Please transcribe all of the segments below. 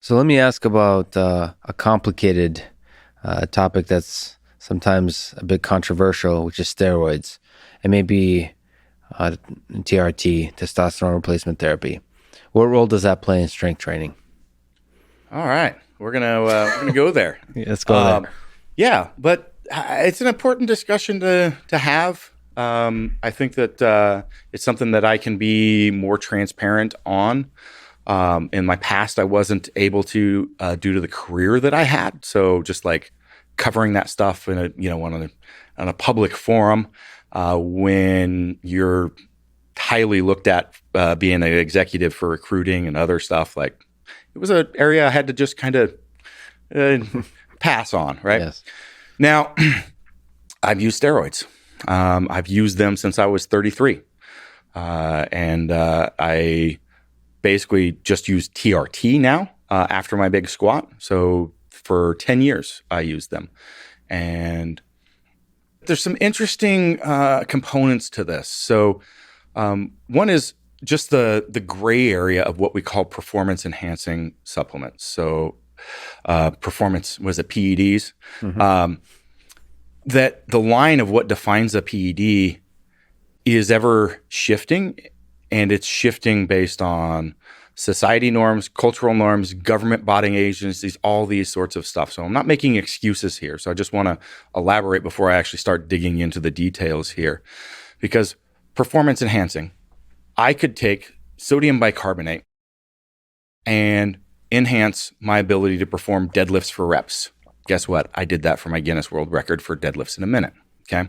So let me ask about a complicated topic that's sometimes a bit controversial, which is steroids, and maybe TRT, testosterone replacement therapy. What role does that play in strength training? All right, we're gonna go there. Yeah, let's go there. Yeah, but it's an important discussion to have. I think that it's something that I can be more transparent on. In my past, I wasn't able to due to the career that I had. So just like covering that stuff in on a public forum when you're highly looked at being an executive for recruiting and other stuff, like it was an area I had to just kind of pass on. Right Yes. now, I've used steroids. I've used them since I was 33, and I basically just use TRT now after my big squat. So for 10 years, I used them. And there's some interesting components to this. So one is just the gray area of what we call performance enhancing supplements. So performance, was it PEDs? Mm-hmm. That the line of what defines a PED is ever shifting, and it's shifting based on society norms, cultural norms, government body agencies, all these sorts of stuff. So I'm not making excuses here. So I just want to elaborate before I actually start digging into the details here. Because performance enhancing, I could take sodium bicarbonate and enhance my ability to perform deadlifts for reps. Guess what? I did that for my Guinness World Record for deadlifts in a minute. Okay.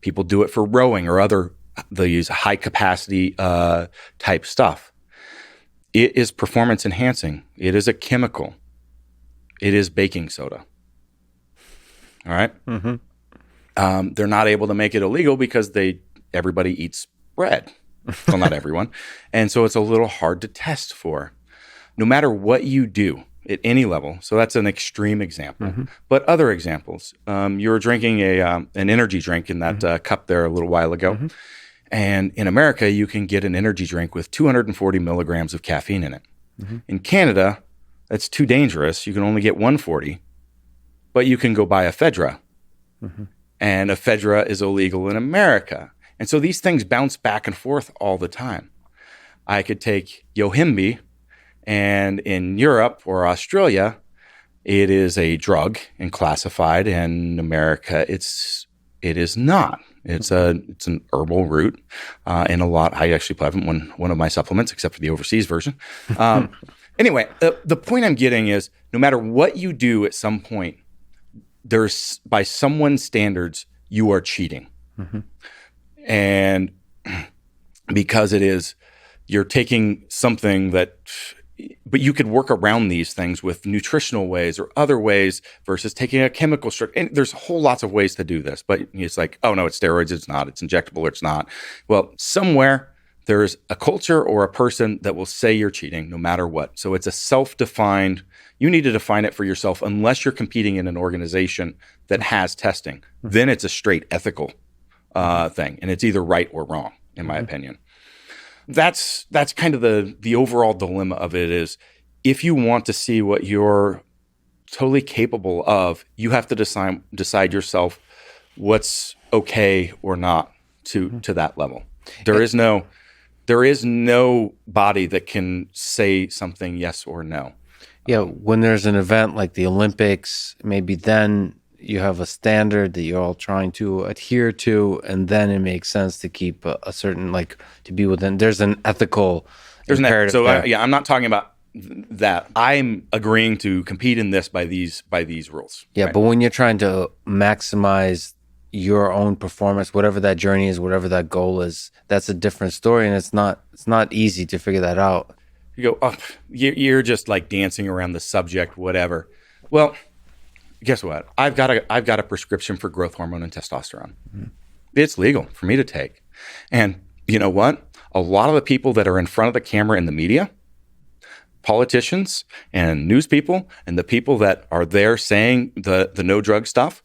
People do it for rowing or other, they use high capacity type stuff. It is performance enhancing. It is a chemical. It is baking soda. All right. Mm-hmm. They're not able to make it illegal because everybody eats bread. Well, not everyone. And so it's a little hard to test for. No matter what you do at any level. So that's an extreme example. Mm-hmm. But other examples, you were drinking an energy drink in that cup there a little while ago. Mm-hmm. And in America, you can get an energy drink with 240 milligrams of caffeine in it. Mm-hmm. In Canada, that's too dangerous. You can only get 140, but you can go buy ephedra. Mm-hmm. And ephedra is illegal in America. And so these things bounce back and forth all the time. I could take Yohimbe, and in Europe or Australia, it is a drug and classified. In America, it is not. It's an herbal root, and a lot. I actually haven't one of my supplements, except for the overseas version. Anyway, the point I'm getting is, no matter what you do, at some point, there's, by someone's standards, you are cheating, and because you're taking something that. But you could work around these things with nutritional ways or other ways versus taking a chemical structure. And there's whole lots of ways to do this, but it's like, oh no, it's steroids, it's not, it's injectable, or it's not. Well, somewhere there's a culture or a person that will say you're cheating no matter what. So it's a self-defined, you need to define it for yourself unless you're competing in an organization that has testing. Then it's a straight ethical thing. And it's either right or wrong, in my opinion. That's kind of the overall dilemma of it is, if you want to see what you're totally capable of, you have to decide yourself what's okay or not to that level. There is no body that can say something yes or no. Yeah, when there's an event like the Olympics, maybe then you have a standard that you're all trying to adhere to, and then it makes sense to keep a certain, like, to be within. There's an ethical imperative. So I'm not talking about that. I'm agreeing to compete in this by these rules. Yeah, right? But when you're trying to maximize your own performance, whatever that journey is, whatever that goal is, that's a different story, and it's not easy to figure that out. You go, oh, you're just like dancing around the subject, whatever. Well, guess what? I've got a prescription for growth hormone and testosterone. Mm-hmm. It's legal for me to take. And you know what? A lot of the people that are in front of the camera in the media, politicians and news people, and the people that are there saying the no drug stuff,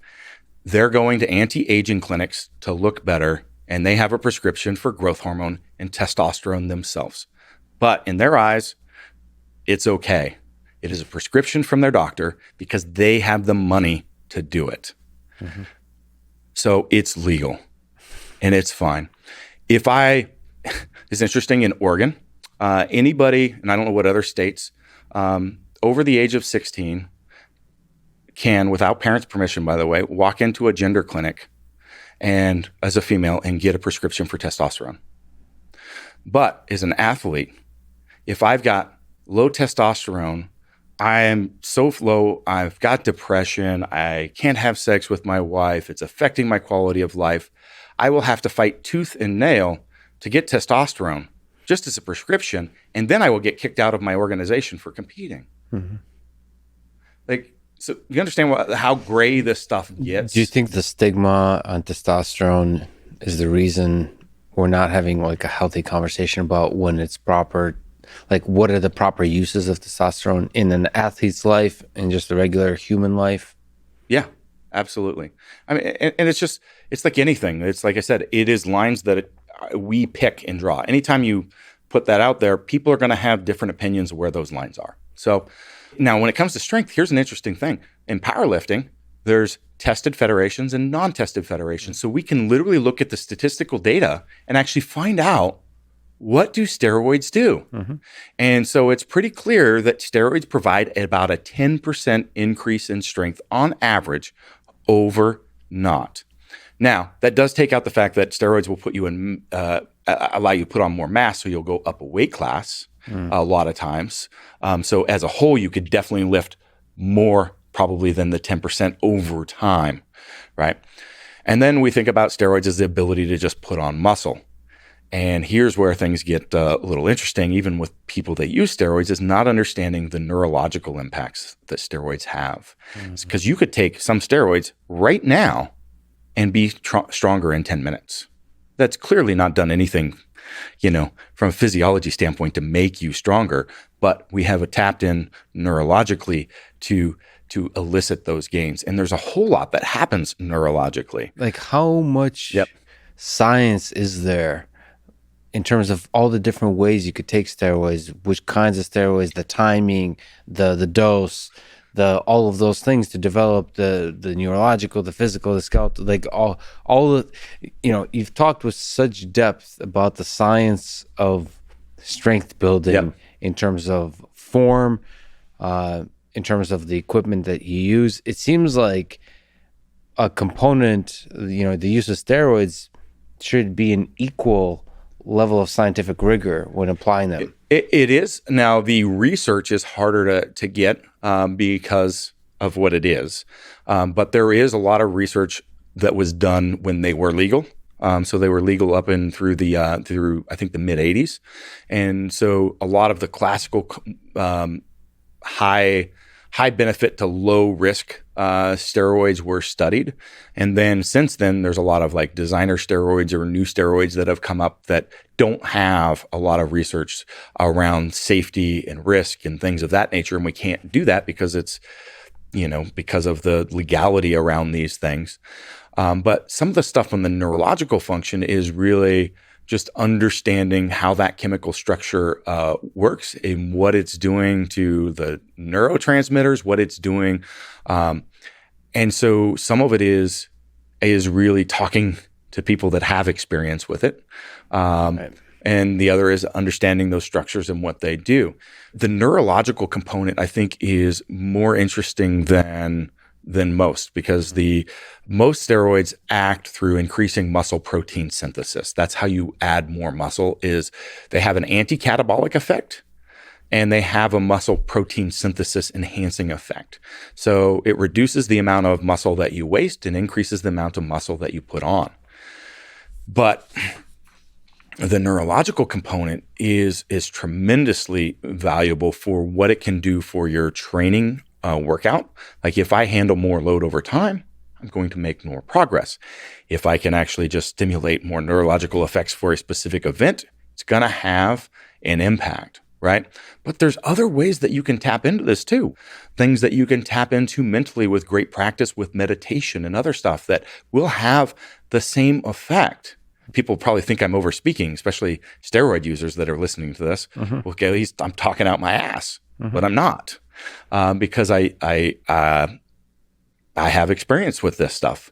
they're going to anti-aging clinics to look better, and they have a prescription for growth hormone and testosterone themselves. But in their eyes, it's okay. It is a prescription from their doctor because they have the money to do it. Mm-hmm. So it's legal and it's fine. It's interesting in Oregon, anybody, and I don't know what other states, over the age of 16 can, without parents' permission, by the way, walk into a gender clinic and as a female and get a prescription for testosterone. But as an athlete, if I've got low testosterone, I am so low, I've got depression, I can't have sex with my wife, it's affecting my quality of life, I will have to fight tooth and nail to get testosterone just as a prescription, and then I will get kicked out of my organization for competing. Mm-hmm. So you understand how gray this stuff gets? Do you think the stigma on testosterone is the reason we're not having like a healthy conversation about when it's proper? Like, what are the proper uses of testosterone in an athlete's life and just a regular human life? Yeah, absolutely. I mean, and it's like anything. It's like I said, it is lines that we pick and draw. Anytime you put that out there, people are going to have different opinions of where those lines are. So now when it comes to strength, here's an interesting thing. In powerlifting, there's tested federations and non-tested federations. So we can literally look at the statistical data and actually find out, what do steroids do? Mm-hmm. And so it's pretty clear that steroids provide about a 10% increase in strength on average over not. Now, that does take out the fact that steroids will put you in, allow you to put on more mass, so you'll go up a weight class a lot of times. So as a whole, you could definitely lift more probably than the 10% over time, right? And then we think about steroids as the ability to just put on muscle. And here's where things get a little interesting, even with people that use steroids, is not understanding the neurological impacts that steroids have. Because you could take some steroids right now and be stronger in 10 minutes. That's clearly not done anything, from a physiology standpoint to make you stronger, but we have tapped in neurologically to elicit those gains. And there's a whole lot that happens neurologically. Like, how much science is there in terms of all the different ways you could take steroids, which kinds of steroids, the timing, the dose, all of those things to develop the neurological, the physical, the skeletal, like all the, you've talked with such depth about the science of strength building in terms of form, in terms of the equipment that you use. It seems like a component, the use of steroids should be an equal level of scientific rigor when applying them. It is. Now, the research is harder to get because of what it is. But there is a lot of research that was done when they were legal. So they were legal up and through I think the mid 80s. And so a lot of the classical high benefit to low risk steroids were studied. And then since then, there's a lot of like designer steroids or new steroids that have come up that don't have a lot of research around safety and risk and things of that nature. And we can't do that because it's, because of the legality around these things. But some of the stuff on the neurological function is really just understanding how that chemical structure works and what it's doing to the neurotransmitters, what it's doing. And so some of it is really talking to people that have experience with it. Right. And the other is understanding those structures and what they do. The neurological component, I think, is more interesting than most, because most steroids act through increasing muscle protein synthesis. That's how you add more muscle. Is they have an anti-catabolic effect and they have a muscle protein synthesis enhancing effect. So it reduces the amount of muscle that you waste and increases the amount of muscle that you put on. But the neurological component is tremendously valuable for what it can do for your training workout. Like if I handle more load over time, I'm going to make more progress. If I can actually just stimulate more neurological effects for a specific event, it's going to have an impact, right? But there's other ways that you can tap into this too. Things that you can tap into mentally with great practice, with meditation and other stuff that will have the same effect. People probably think I'm over speaking, especially steroid users that are listening to this. Mm-hmm. Okay, I'm talking out my ass, but I'm not. because I have experience with this stuff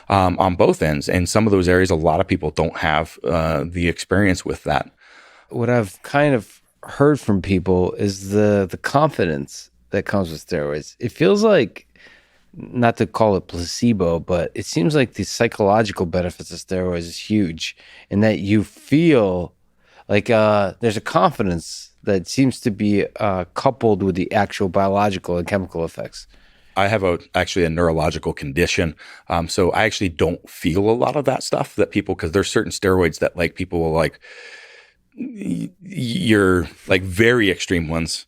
on both ends. And some of those areas, a lot of people don't have the experience with that. What I've kind of heard from people is the confidence that comes with steroids. It feels like, not to call it placebo, but it seems like the psychological benefits of steroids is huge, in that you feel like there's a confidence that seems to be coupled with the actual biological and chemical effects. I have actually a neurological condition. So I actually don't feel a lot of that stuff that people, because there's certain steroids that like people will like, you're like very extreme ones.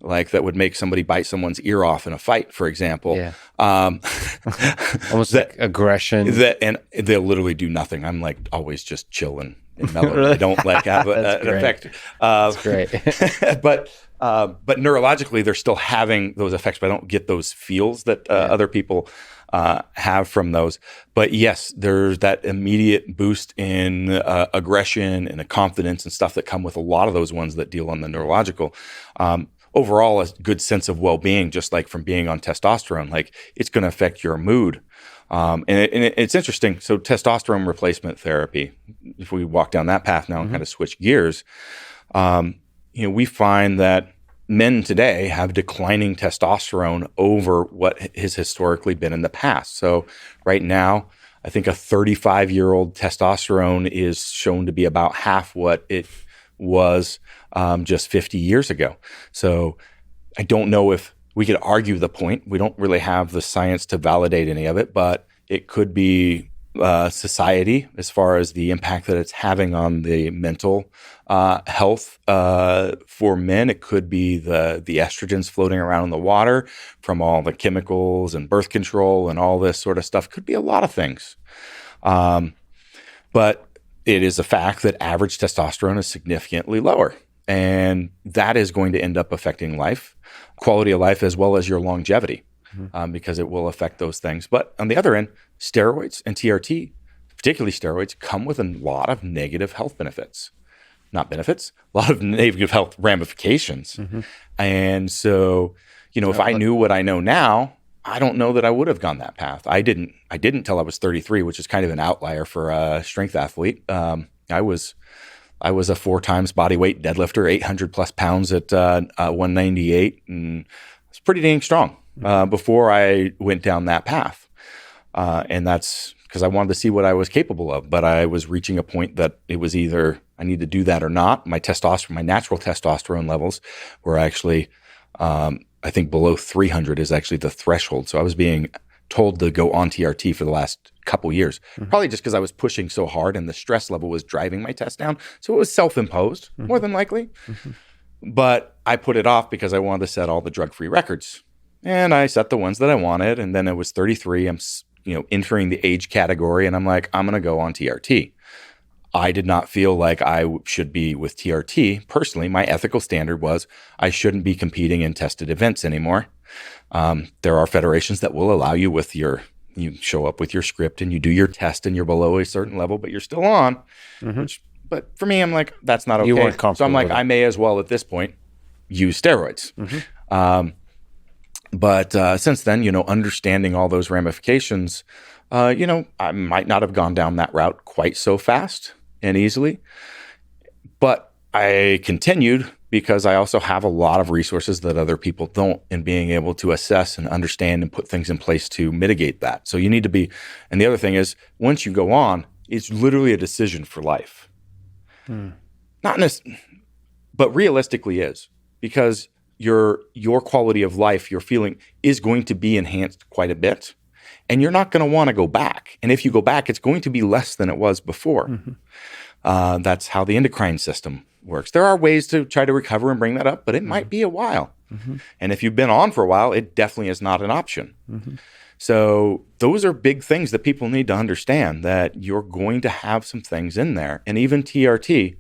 Like that would make somebody bite someone's ear off in a fight, for example. Yeah. Almost like aggression. And they'll literally do nothing. I'm like always just chilling and mellow. Really? I don't like have an effect. That's great. But neurologically, they're still having those effects, but I don't get those feels that other people have from those. But yes, there's that immediate boost in aggression and the confidence and stuff that come with a lot of those ones that deal on the neurological. Overall, a good sense of well-being, just like from being on testosterone, like it's going to affect your mood. And it's interesting. So testosterone replacement therapy, if we walk down that path now and kind of switch gears, we find that men today have declining testosterone over what has historically been in the past. So right now, I think a 35-year-old testosterone is shown to be about half what it was just 50 years ago. So I don't know if we could argue the point. We don't really have the science to validate any of it, but it could be society as far as the impact that it's having on the mental health for men. It could be the estrogens floating around in the water from all the chemicals and birth control and all this sort of stuff. Could be a lot of things. But it is a fact that average testosterone is significantly lower. And that is going to end up affecting life, quality of life, as well as your longevity, because it will affect those things. But on the other end, steroids and TRT, particularly steroids, come with a lot of negative health benefits. Not benefits, a lot of negative health ramifications. And so, if I knew what I know now, I don't know that I would have gone that path. I didn't till I was 33, which is kind of an outlier for a strength athlete. I was a 4 times body weight deadlifter, 800 plus pounds at 198, and I was pretty dang strong before I went down that path. And that's because I wanted to see what I was capable of. But I was reaching a point that it was either I need to do that or not. My natural testosterone levels were actually, I think below 300 is actually the threshold. So I was being told to go on TRT for the last couple years, probably just because I was pushing so hard and the stress level was driving my test down. So it was self-imposed, more than likely. But I put it off because I wanted to set all the drug-free records. And I set the ones that I wanted. And then it was 33. I'm entering the age category. And I'm like, I'm going to go on TRT. I did not feel like I should be with TRT. Personally, my ethical standard was I shouldn't be competing in tested events anymore. There are federations that will allow you you show up with your script and you do your test and you're below a certain level, but you're still on. But for me, I'm like, that's not okay. You weren't comfortable. So I'm like, I may as well at this point use steroids. But since then, understanding all those ramifications, I might not have gone down that route quite so fast and easily. But I continued because I also have a lot of resources that other people don't in being able to assess and understand and put things in place to mitigate that. So you need to be, and the other thing is, once you go on, it's literally a decision for life. Not necessarily, but realistically is, because your quality of life, your feeling is going to be enhanced quite a bit. And you're not going to want to go back. And if you go back, it's going to be less than it was before. That's how the endocrine system works. There are ways to try to recover and bring that up, but it might be a while. And if you've been on for a while, it definitely is not an option. So those are big things that people need to understand, that you're going to have some things in there. And even TRT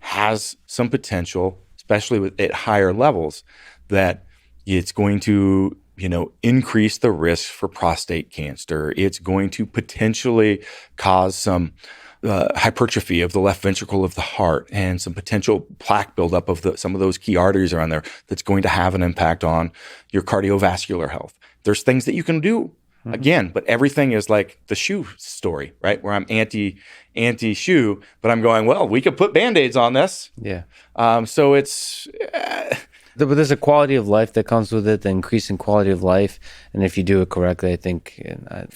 has some potential, especially at higher levels, that it's going to increase the risk for prostate cancer. It's going to potentially cause some hypertrophy of the left ventricle of the heart and some potential plaque buildup of some of those key arteries around there that's going to have an impact on your cardiovascular health. There's things that you can do again, but everything is like the shoe story, right? Where I'm anti shoe, but I'm going, well, we could put Band-Aids on this. Yeah. So it's But there's a quality of life that comes with it, the increase in quality of life, and if you do it correctly, I think.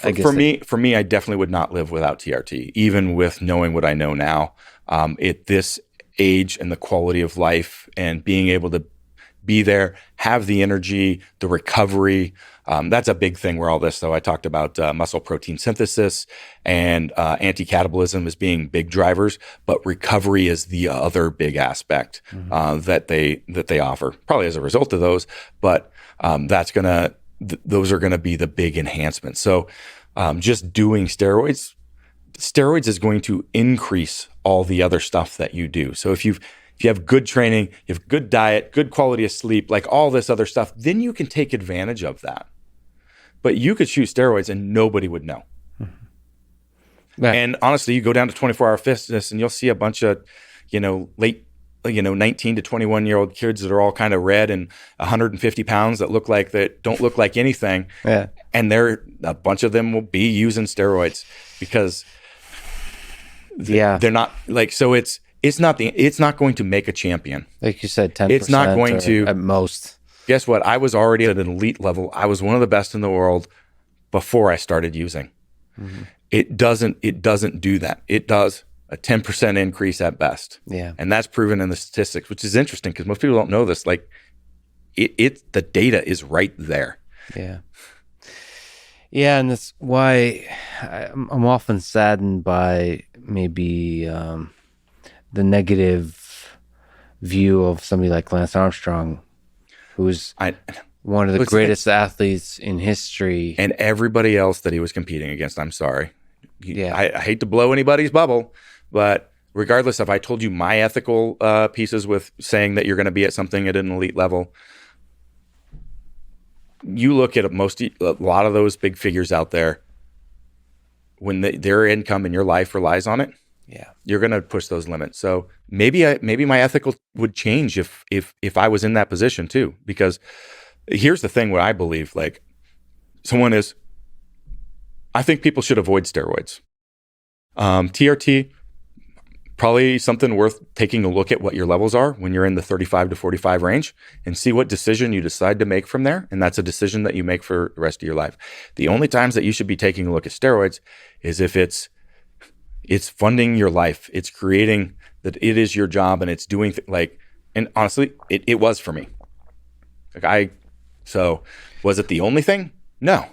I guess for me, I definitely would not live without TRT, even with knowing what I know now. At this age and the quality of life, and being able to be there, have the energy, the recovery. That's a big thing where all this, though, I talked about muscle protein synthesis and anti-catabolism as being big drivers, but recovery is the other big aspect that they offer, probably as a result of those. But those are gonna be the big enhancements. So just doing steroids is going to increase all the other stuff that you do. So if you have good training, you have good diet, good quality of sleep, like all this other stuff, then you can take advantage of that. But you could shoot steroids and nobody would know. Mm-hmm. And honestly, you go down to 24-hour fitness and you'll see a bunch of, late, 19 to 21-year-old kids that are all kind of red and 150 pounds that don't look like anything. Yeah. And a bunch of them will be using steroids because they're not like, so it's not going to make a champion. Like you said, 10%. It's not going to at most. Guess what? I was already at an elite level. I was one of the best in the world before I started using. Mm-hmm. It doesn't do that. It does a 10% increase at best. Yeah. And that's proven in the statistics, which is interesting because most people don't know this. Like the data is right there. Yeah. Yeah, and that's why I'm often saddened by maybe the negative view of somebody like Lance Armstrong, who's one of the greatest athletes in history. And everybody else that he was competing against, I'm sorry. Yeah. I hate to blow anybody's bubble, but regardless if I told you my ethical pieces with saying that you're going to be at something at an elite level, you look at a lot of those big figures out there, when their income and your life relies on it, yeah, you're going to push those limits. So maybe my ethical would change if I was in that position too. Because here's the thing: what I believe, like I think people should avoid steroids. TRT, probably something worth taking a look at what your levels are when you're in the 35 to 45 range and see what decision you decide to make from there. And that's a decision that you make for the rest of your life. The only times that you should be taking a look at steroids is if it's funding your life. It's creating that it is your job and it's doing and honestly, it was for me. So was it the only thing? No.